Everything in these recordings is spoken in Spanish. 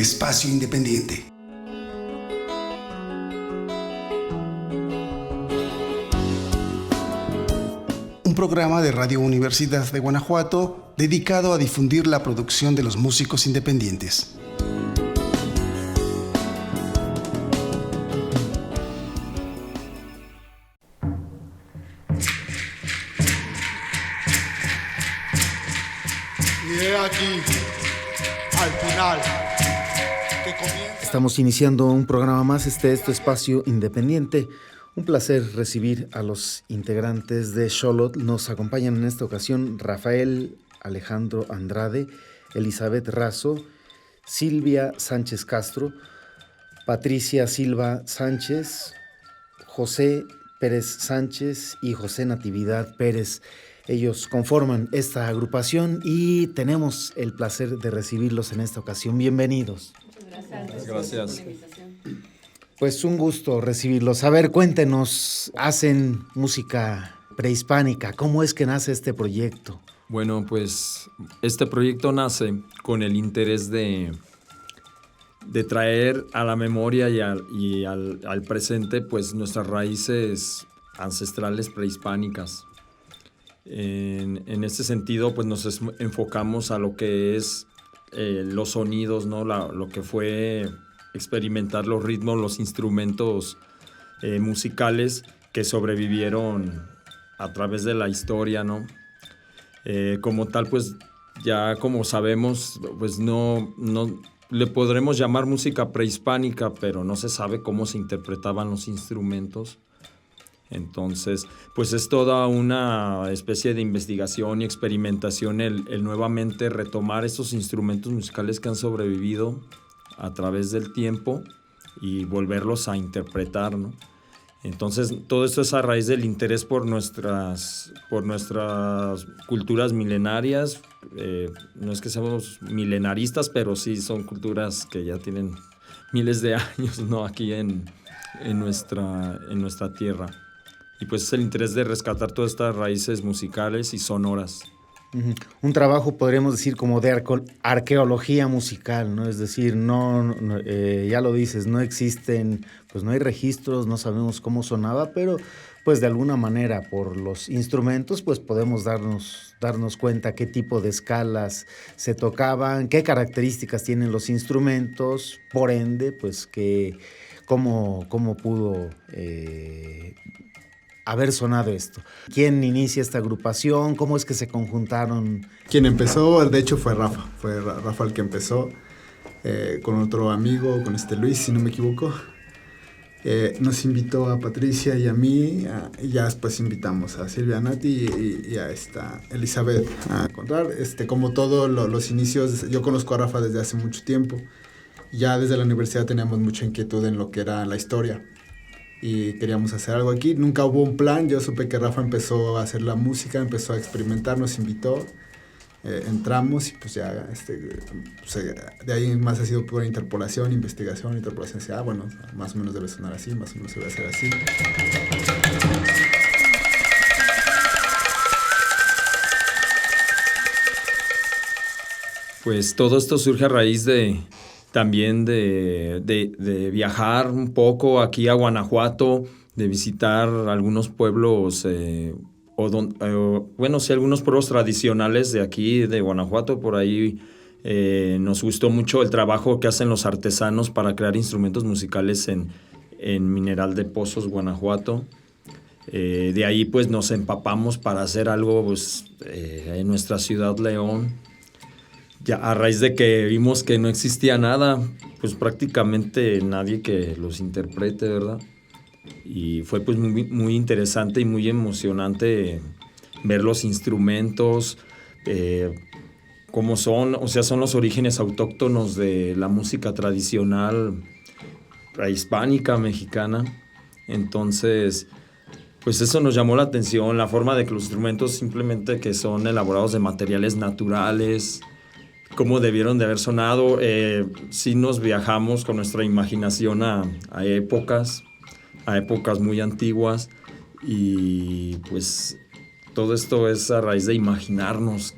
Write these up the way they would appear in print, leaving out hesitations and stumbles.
Espacio Independiente. Un programa de Radio Universidad de Guanajuato dedicado a difundir la producción de los músicos independientes. Aquí, al final, que comienza... Estamos iniciando un programa más, es tu espacio independiente. Un placer recibir a los integrantes de Xolotl. Nos acompañan en esta ocasión Rafael Alejandro Andrade, Elizabeth Razo, Silvia Sánchez Castro, Patricia Silva Sánchez, José Pérez Sánchez y José Natividad Pérez. Ellos conforman esta agrupación y tenemos el placer de recibirlos en esta ocasión. Bienvenidos. Muchas gracias. Pues un gusto recibirlos. A ver, cuéntenos, hacen música prehispánica. ¿Cómo es que nace este proyecto? Bueno, pues este proyecto nace con el interés de traer a la memoria y al presente pues nuestras raíces ancestrales prehispánicas. En este sentido, pues nos enfocamos a lo que es los sonidos, ¿no? Lo que fue experimentar los ritmos, los instrumentos musicales que sobrevivieron a través de la historia, ¿no? Como tal, pues ya como sabemos, pues no le podremos llamar música prehispánica, pero no se sabe cómo se interpretaban los instrumentos. Entonces, pues es toda una especie de investigación y experimentación el nuevamente retomar estos instrumentos musicales que han sobrevivido a través del tiempo y volverlos a interpretar, ¿no? Entonces, todo esto es a raíz del interés por nuestras culturas milenarias. No es que seamos milenaristas, pero sí son culturas que ya tienen miles de años, ¿no? Aquí en nuestra tierra. Y pues es el interés de rescatar todas estas raíces musicales y sonoras. Uh-huh. Un trabajo, podríamos decir, como de arqueología musical, ¿no? Es decir, ya lo dices, no existen, pues no hay registros, no sabemos cómo sonaba, pero pues de alguna manera por los instrumentos pues podemos darnos cuenta qué tipo de escalas se tocaban, qué características tienen los instrumentos, por ende, pues cómo pudo haber sonado esto. ¿Quién inicia esta agrupación? ¿Cómo es que se conjuntaron? Quien empezó, de hecho, fue Rafa. Fue Rafa el que empezó con otro amigo, con Luis, si no me equivoco. Nos invitó a Patricia y a mí, y ya después invitamos a Silvia, a Nati y a Elizabeth a encontrar. Como todos los inicios, yo conozco a Rafa desde hace mucho tiempo. Ya desde la universidad teníamos mucha inquietud en lo que era la historia. Y queríamos hacer algo aquí. Nunca hubo un plan. Yo supe que Rafa empezó a hacer la música, empezó a experimentar, nos invitó. Entramos y pues ya de ahí más ha sido pura interpolación. Decía, bueno, más o menos debe sonar así, más o menos debe ser así. Pues todo esto surge a raíz también de viajar un poco aquí a Guanajuato, de visitar algunos pueblos, algunos pueblos tradicionales de aquí, de Guanajuato. Por ahí nos gustó mucho el trabajo que hacen los artesanos para crear instrumentos musicales en Mineral de Pozos, Guanajuato. De ahí pues nos empapamos para hacer algo pues, en nuestra ciudad León. Ya a raíz de que vimos que no existía nada, pues prácticamente nadie que los interprete, ¿verdad? Y fue pues muy, muy interesante y muy emocionante ver los instrumentos, cómo son, o sea, son los orígenes autóctonos de la música tradicional prehispánica mexicana. Entonces, pues eso nos llamó la atención, la forma de que los instrumentos simplemente que son elaborados de materiales naturales, cómo debieron de haber sonado. Sí nos viajamos con nuestra imaginación a épocas muy antiguas, y pues todo esto es a raíz de imaginarnos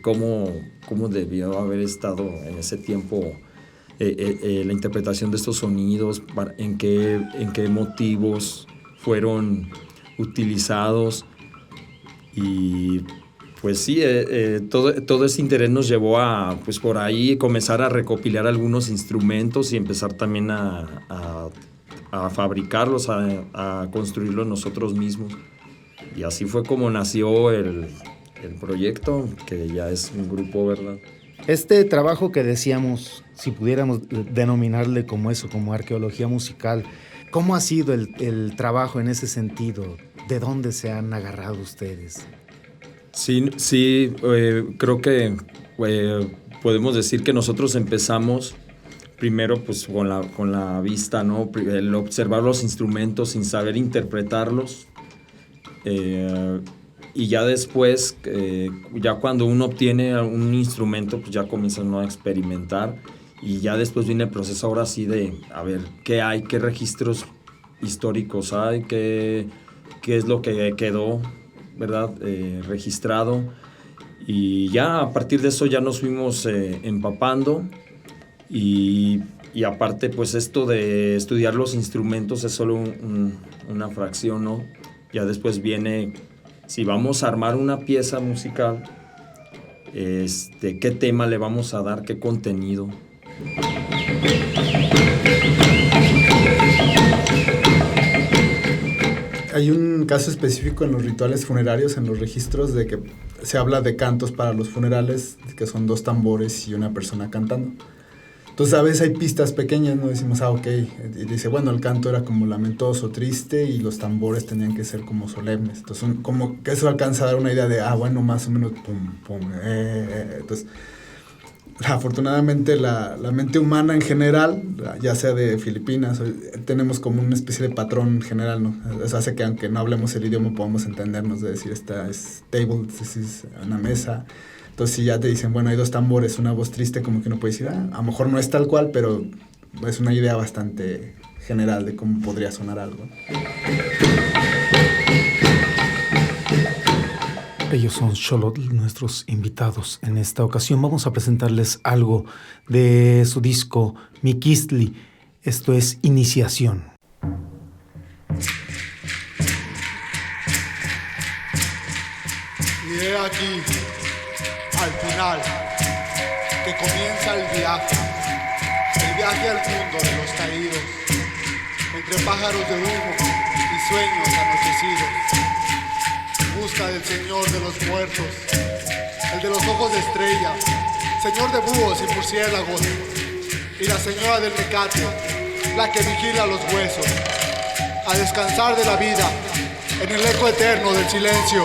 cómo debió haber estado en ese tiempo la interpretación de estos sonidos, en qué motivos fueron utilizados. Y pues sí, todo ese interés nos llevó a, pues por ahí, comenzar a recopilar algunos instrumentos y empezar también a fabricarlos, a construirlos nosotros mismos. Y así fue como nació el proyecto, que ya es un grupo, ¿verdad? Este trabajo que decíamos, si pudiéramos denominarle como eso, como arqueología musical, ¿cómo ha sido el trabajo en ese sentido? ¿De dónde se han agarrado ustedes? Sí, creo que podemos decir que nosotros empezamos primero pues con la vista, ¿no? El observar los instrumentos sin saber interpretarlos. Y ya después, ya cuando uno obtiene un instrumento, pues ya comienza, ¿no?, a experimentar. Y ya después viene el proceso ahora sí de, a ver, ¿qué hay? ¿Qué registros históricos hay? ¿Qué es lo que quedó, ¿verdad?, registrado? Y ya a partir de eso ya nos fuimos empapando. Y aparte, pues esto de estudiar los instrumentos es solo una fracción, ¿no? Ya después viene, si vamos a armar una pieza musical, ¿qué tema le vamos a dar? ¿Qué contenido? Hay un caso específico en los rituales funerarios, en los registros, de que se habla de cantos para los funerales, que son 2 tambores y una persona cantando. Entonces a veces hay pistas pequeñas, ¿no? Decimos, ok, y dice, bueno, el canto era como lamentoso, triste, y los tambores tenían que ser como solemnes. Entonces como que eso alcanza a dar una idea de, bueno, más o menos, pum, pum, Entonces, afortunadamente la mente humana en general, ya sea de Filipinas, tenemos como una especie de patrón general, ¿no? Eso hace que aunque no hablemos el idioma podamos entendernos, de decir, esta es table, esta es una mesa. Entonces, si ya te dicen, bueno, hay 2 tambores, una voz triste, como que uno puede decir, a lo mejor no es tal cual, pero es una idea bastante general de cómo podría sonar algo. Ellos son Xolotl, nuestros invitados en esta ocasión. Vamos a presentarles algo de su disco Miquistli. Esto es Iniciación. Y he aquí, al final, que comienza el viaje al mundo de los caídos, entre pájaros de humo y sueños anochecidos, en busca del Señor de los muertos, el de los ojos de estrella, Señor de búhos y murciélagos, y la Señora del mecate, la que vigila los huesos, a descansar de la vida en el eco eterno del silencio.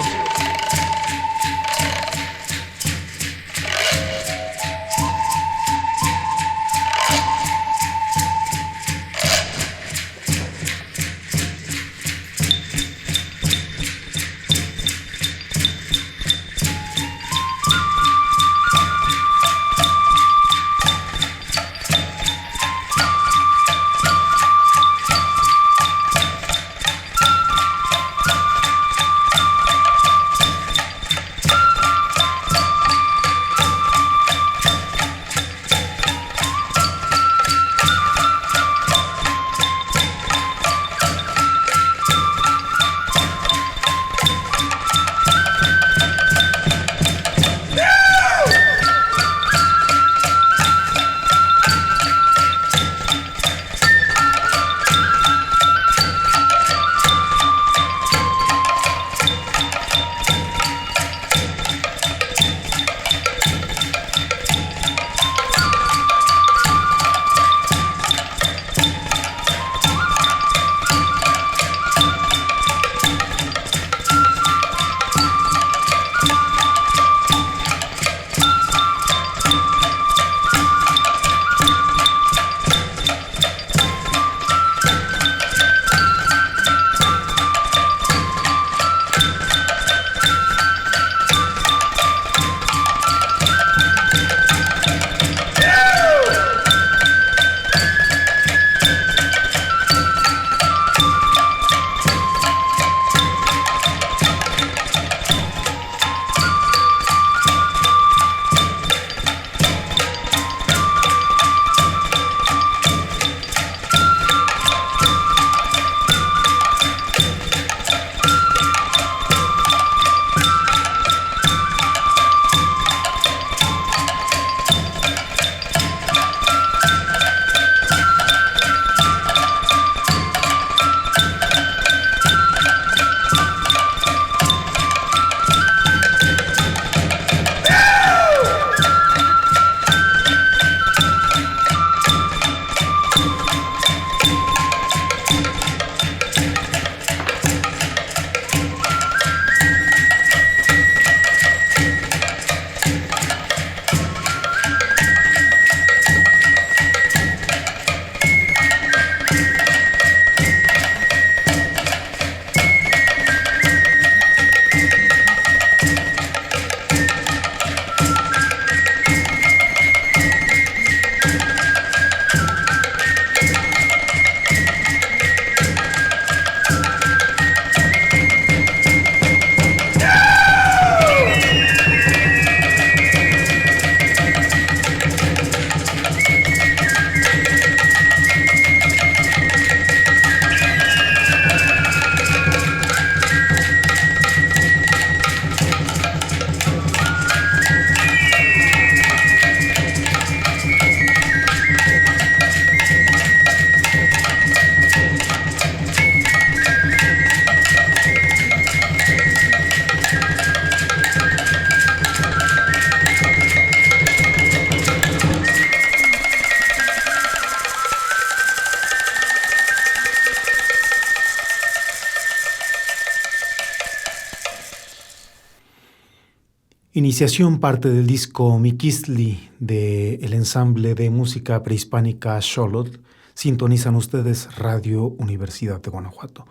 Iniciación, parte del disco Miquistli del ensamble de música prehispánica Xolotl. Sintonizan ustedes Radio Universidad de Guanajuato.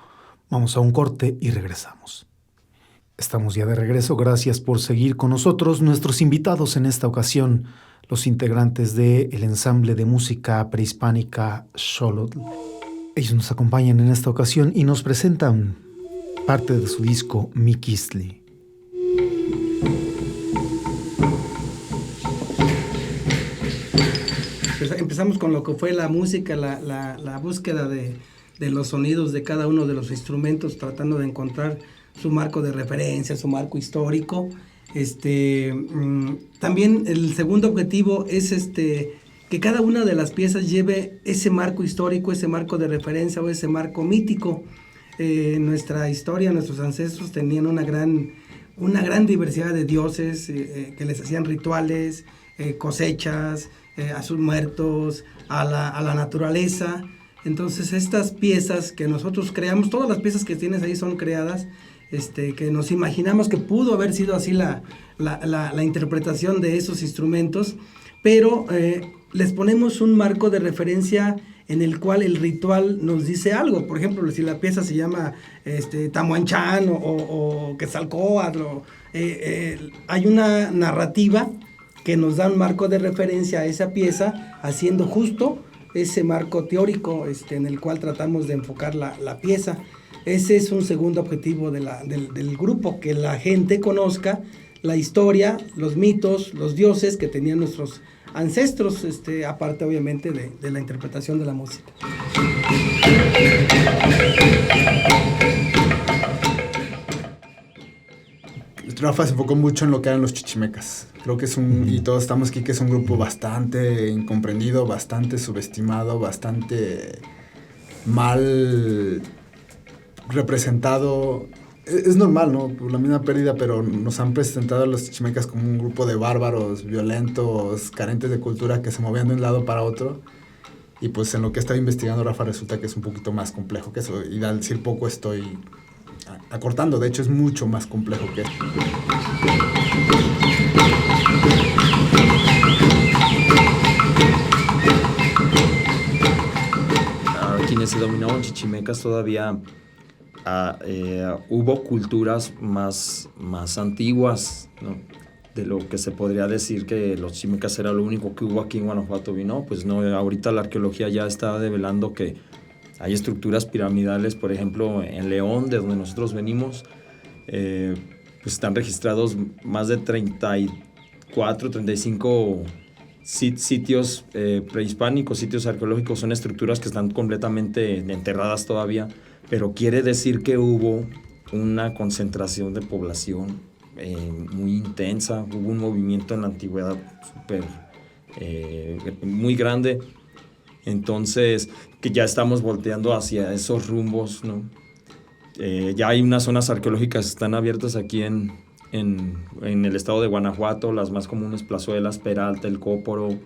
Vamos a un corte y regresamos. Estamos ya de regreso. Gracias por seguir con nosotros. Nuestros invitados en esta ocasión, los integrantes del ensamble de música prehispánica Xolotl. Ellos nos acompañan en esta ocasión y nos presentan parte de su disco Miquistli. Empezamos con lo que fue la música, la búsqueda de los sonidos de cada uno de los instrumentos, tratando de encontrar su marco de referencia, su marco histórico. También el segundo objetivo es que cada una de las piezas lleve ese marco histórico, ese marco de referencia o ese marco mítico. Nuestra historia, nuestros ancestros tenían una gran diversidad de dioses que les hacían rituales, cosechas, a sus muertos, a la naturaleza. Entonces estas piezas que nosotros creamos, todas las piezas que tienes ahí son creadas, que nos imaginamos que pudo haber sido así la interpretación de esos instrumentos, pero les ponemos un marco de referencia en el cual el ritual nos dice algo. Por ejemplo, si la pieza se llama Tamuanchán o Quetzalcóatl, hay una narrativa que nos da un marco de referencia a esa pieza, haciendo justo ese marco teórico en el cual tratamos de enfocar la pieza. Ese es un segundo objetivo del grupo, que la gente conozca la historia, los mitos, los dioses que tenían nuestros ancestros, aparte obviamente de la interpretación de la música. Rafa se enfocó mucho en lo que eran los chichimecas. Creo que y todos estamos aquí, que es un grupo bastante incomprendido, bastante subestimado, bastante mal representado. Es normal, ¿no? Por la misma pérdida, pero nos han presentado a los chichimecas como un grupo de bárbaros, violentos, carentes de cultura, que se movían de un lado para otro. Y pues en lo que estaba investigando Rafa resulta que es un poquito más complejo que eso. Y al decir poco estoy acortando, de hecho es mucho más complejo que eso. Quienes se dominaban chichimecas todavía hubo culturas más antiguas, ¿no? De lo que se podría decir que los chichimecas era lo único que hubo aquí en Guanajuato. Y no, pues no, ahorita la arqueología ya está develando que hay estructuras piramidales, por ejemplo, en León, de donde nosotros venimos, pues están registrados más de 34, 35 sitios prehispánicos, sitios arqueológicos. Son estructuras que están completamente enterradas todavía, pero quiere decir que hubo una concentración de población muy intensa, hubo un movimiento en la antigüedad muy grande. Entonces, que ya estamos volteando hacia esos rumbos, ¿no? Ya hay unas zonas arqueológicas que están abiertas aquí en el estado de Guanajuato, las más comunes: Plazuelas, Peralta, El Cóporo,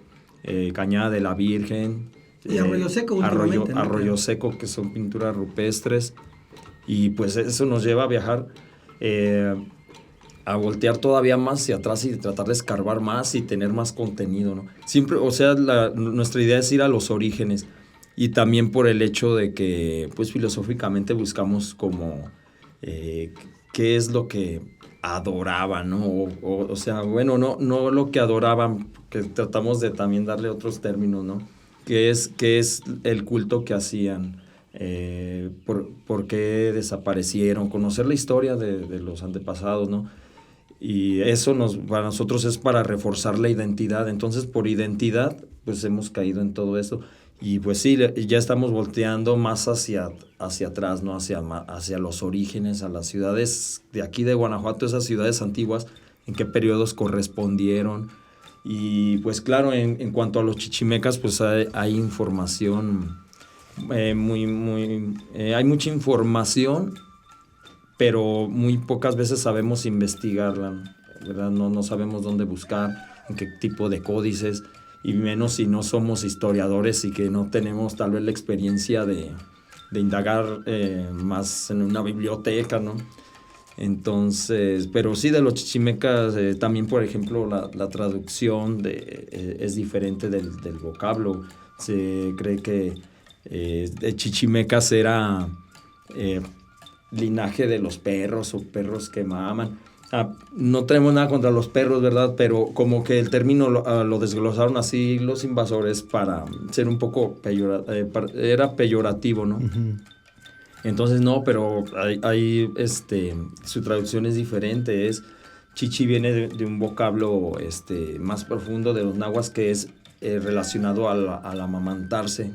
Cañada de la Virgen. Y Arroyo Seco últimamente. Arroyo Seco, que son pinturas rupestres. Y pues eso nos lleva a viajar, a voltear todavía más hacia atrás y tratar de escarbar más y tener más contenido, ¿no? Siempre, o sea, nuestra idea es ir a los orígenes, y también por el hecho de que, pues, filosóficamente buscamos como qué es lo que adoraban, ¿no? O sea, bueno, no lo que adoraban, que tratamos de también darle otros términos, ¿no? ¿Qué es el culto que hacían? ¿Por qué desaparecieron? Conocer la historia de los antepasados, ¿no? Y eso para nosotros es para reforzar la identidad. Entonces, por identidad, pues hemos caído en todo eso. Y pues sí, ya estamos volteando más hacia atrás, ¿no? Hacia los orígenes, a las ciudades de aquí de Guanajuato, esas ciudades antiguas, en qué periodos correspondieron. Y pues claro, en cuanto a los chichimecas, pues hay información, hay mucha información, pero muy pocas veces sabemos investigarla, ¿verdad? No sabemos dónde buscar, en qué tipo de códices, y menos si no somos historiadores y que no tenemos tal vez la experiencia de indagar más en una biblioteca, ¿no? Entonces, pero sí, de los chichimecas, también, por ejemplo, la traducción es diferente del vocablo. Se cree que de chichimecas era linaje de los perros o perros que maman. No tenemos nada contra los perros, ¿verdad? Pero como que el término lo desglosaron así los invasores para ser un poco era peyorativo, ¿no? Uh-huh. Entonces no, pero hay su traducción es diferente. Chichi viene de un vocablo más profundo de los nahuas, que es relacionado al amamantarse.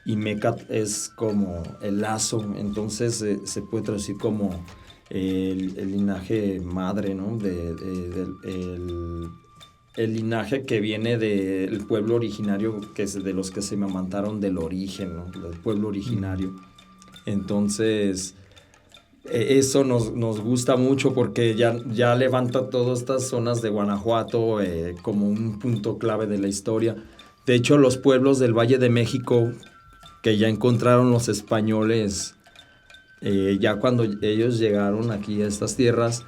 Y mecat es como el lazo, entonces se puede traducir como el linaje madre, ¿no? El linaje que viene del pueblo originario, que es de los que se amamantaron del origen, ¿no? Del pueblo originario. Entonces, eso nos gusta mucho porque ya levanta todas estas zonas de Guanajuato como un punto clave de la historia. De hecho, los pueblos del Valle de México que ya encontraron los españoles, ya cuando ellos llegaron aquí a estas tierras,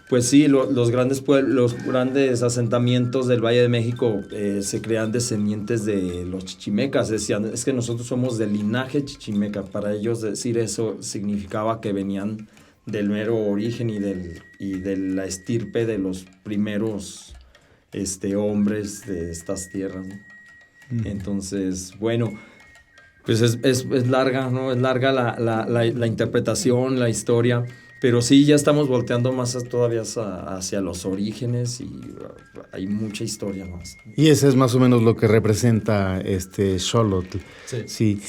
pues sí, los grandes asentamientos del Valle de México se crean descendientes de los chichimecas. Decían, es que nosotros somos del linaje chichimeca. Para ellos decir eso significaba que venían del mero origen y de la estirpe de los primeros hombres de estas tierras, ¿no? Entonces, bueno, pues es larga, ¿no? Es larga la interpretación, la historia, pero sí, ya estamos volteando más todavía hacia los orígenes y hay mucha historia más. Y ese es más o menos lo que representa Xolotl. Sí,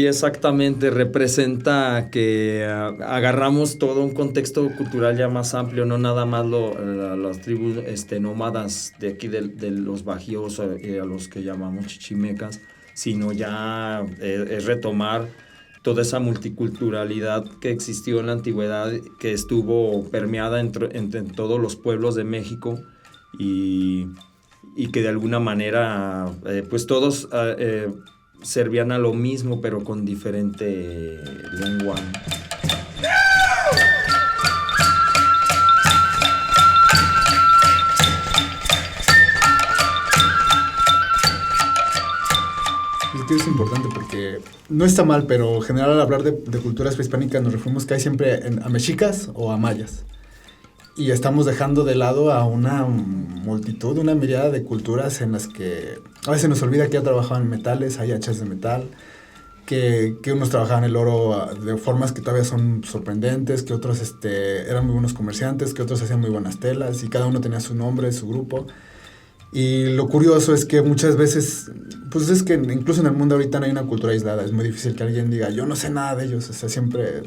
exactamente. Representa que agarramos todo un contexto cultural ya más amplio, no nada más las tribus nómadas de aquí de los bajíos, a los que llamamos chichimecas, sino ya es retomar toda esa multiculturalidad que existió en la antigüedad, que estuvo permeada entre todos los pueblos de México y que de alguna manera pues todos servían a lo mismo, pero con diferente lengua. Es importante porque no está mal, pero en general al hablar de culturas prehispánicas nos referimos que hay siempre a mexicas o a mayas. Y estamos dejando de lado a una multitud, una mirada de culturas en las que a veces nos olvida que ya trabajaban metales, hay hachas de metal, que unos trabajaban el oro de formas que todavía son sorprendentes, que otros eran muy buenos comerciantes, que otros hacían muy buenas telas y cada uno tenía su nombre, su grupo. Y lo curioso es que muchas veces, pues es que incluso en el mundo ahorita no hay una cultura aislada. Es muy difícil que alguien diga, yo no sé nada de ellos. O sea, siempre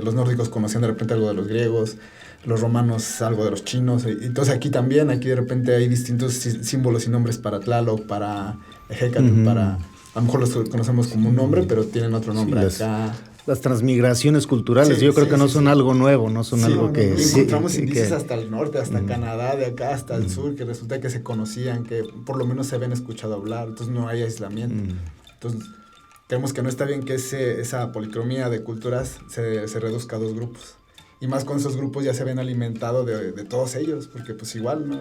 los nórdicos conocían de repente algo de los griegos, los romanos algo de los chinos. Y entonces aquí también, aquí de repente hay distintos símbolos y nombres para Tlaloc, para Ejecatl, para... A lo mejor los conocemos como un nombre, pero tienen otro nombre acá. Las transmigraciones culturales, yo creo que no son algo nuevo, no son algo que... Encontramos indicios hasta el norte, hasta Canadá, de acá hasta el sur, que resulta que se conocían, que por lo menos se habían escuchado hablar, entonces no hay aislamiento. Entonces, creemos que no está bien que esa policromía de culturas se reduzca a dos grupos. Y más con esos grupos ya se habían alimentado de todos ellos, porque pues igual, ¿no?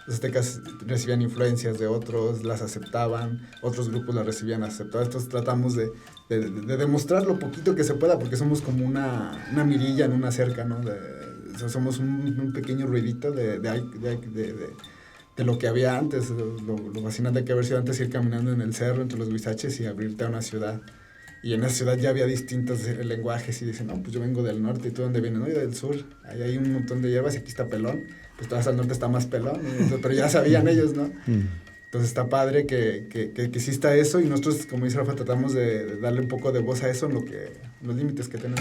Los aztecas recibían influencias de otros, las aceptaban, otros grupos las recibían aceptadas. Entonces tratamos de demostrar lo poquito que se pueda, porque somos como una mirilla en una cerca, ¿no? O sea, somos un pequeño ruidito de lo que había antes. Lo fascinante que haber sido antes ir caminando en el cerro entre los huizaches y abrirte a una ciudad. Y en esa ciudad ya había distintos lenguajes y dicen, no, pues yo vengo del norte, ¿y tú dónde vienes? No, yo del sur. Ahí hay un montón de hierbas y aquí está pelón. Pues todas al norte está más pelón, ¿no? Pero ya sabían ellos, ¿no? Entonces está padre que exista eso y nosotros, como dice Rafa, tratamos de darle un poco de voz a eso en los límites que tenemos.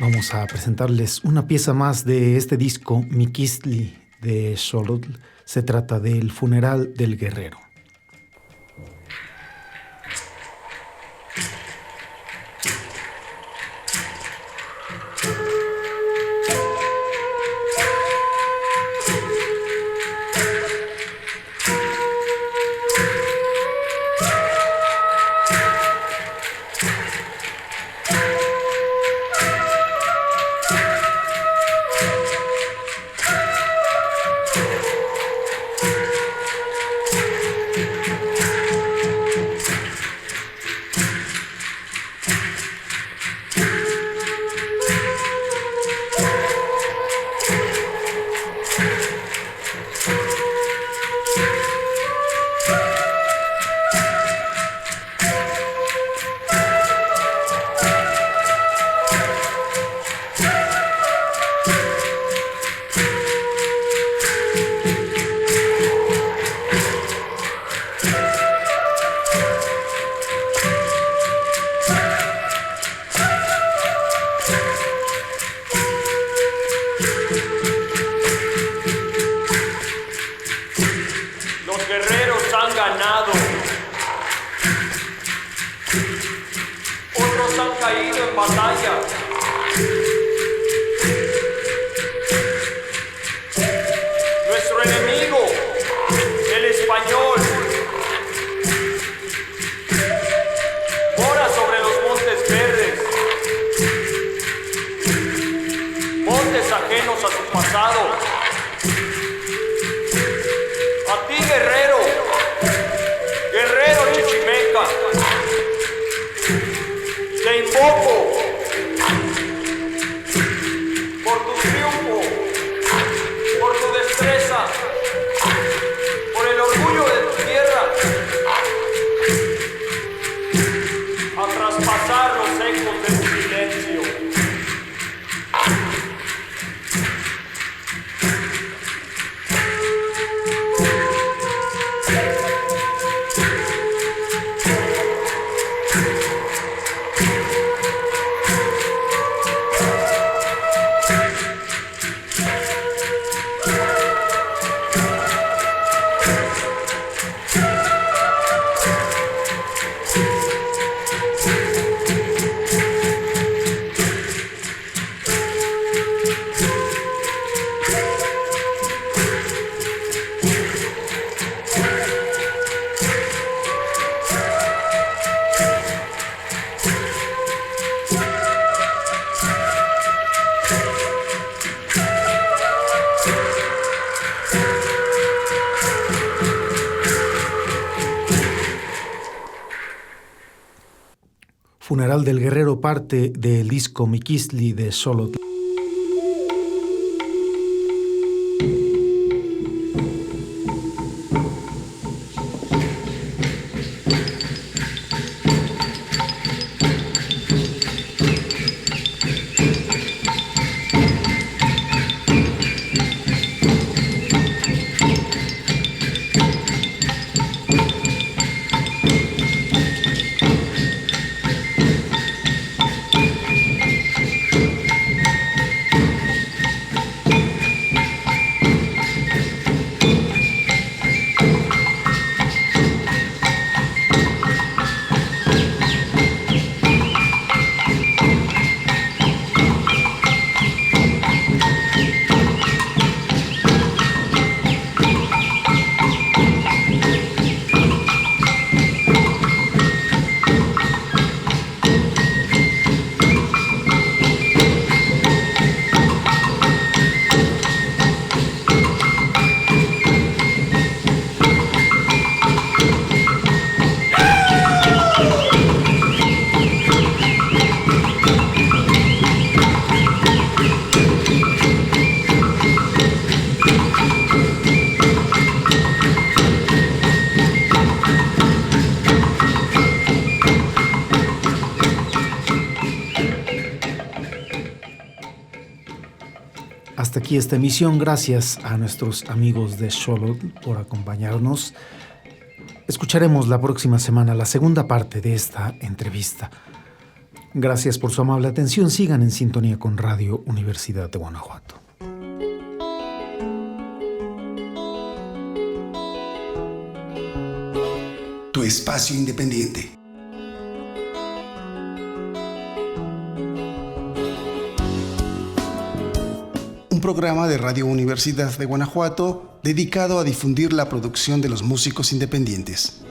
Vamos a presentarles una pieza más de este disco, Miquistli, de Xolotl. Se trata del funeral del guerrero. batalla. Nuestro enemigo, el español, mora sobre los montes verdes, montes ajenos a su pasado. A ti, guerrero, guerrero chichimeca, te invoco por tu triunfo, por tu destreza, por el orgullo de tu tierra, a traspasar los ecos de tu silencio. Funeral del Guerrero, parte del disco Miquistli de Xolotl. Hasta aquí esta emisión. Gracias a nuestros amigos de Xolotl por acompañarnos. Escucharemos la próxima semana la segunda parte de esta entrevista. Gracias por su amable atención. Sigan en sintonía con Radio Universidad de Guanajuato. Tu espacio independiente. Un programa de Radio Universidad de Guanajuato dedicado a difundir la producción de los músicos independientes.